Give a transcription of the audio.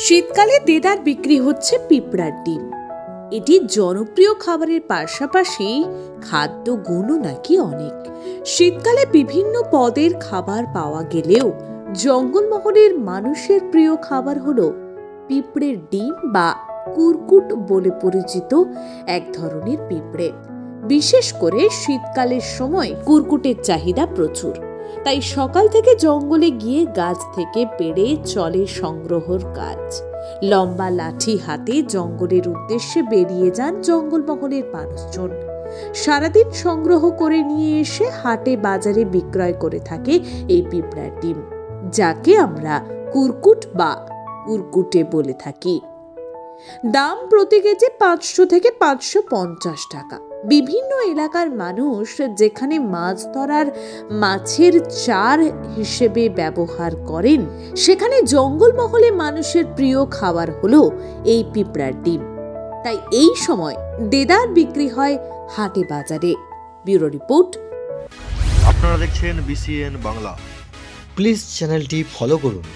শীতকালে দেদার বিক্রি হচ্ছে পিঁপড়ার ডিম। এটি জনপ্রিয় খাবারের পাশাপাশি খাদ্য গুণও নাকি অনেক। শীতকালে বিভিন্ন পদের খাবার পাওয়া গেলেও জঙ্গলমহলের মানুষের প্রিয় খাবার হলো পিঁপড়ের ডিম বা কুরকুট বলে পরিচিত এক ধরনের পিঁপড়ে। বিশেষ করে শীতকালের সময় কুরকুটের চাহিদা প্রচুর, তাই সকাল থেকে জঙ্গলে গিয়ে গাছ থেকে পেড়ে চলে সংগ্রহর কাজ। লম্বা লাঠি হাতে জঙ্গলের উদ্দেশ্যে বেরিয়ে যান জঙ্গলমহলের মানুষজন। সারাদিন সংগ্রহ করে নিয়ে এসে হাটে বাজারে বিক্রয় করে থাকে এই পিঁপড়ার ডিম, যাকে আমরা কুরকুট বা কুরকুটে বলে থাকি। দাম প্রতি কেজি 500 থেকে 550 টাকা। বিভিন্ন এলাকার মানুষ যেখানে মাছ ধরার মাছের চার হিসেবে ব্যবহার করেন, সেখানে জঙ্গলমহলে মানুষের প্রিয় খাবার হলো এই পিঁপড়ার ডিম। তাই এই সময় দেদার বিক্রি হয় হাটে বাজারে। Bureau report. আপনারা দেখছেন BCN বাংলা। প্লিজ চ্যানেলটি ফলো করুন।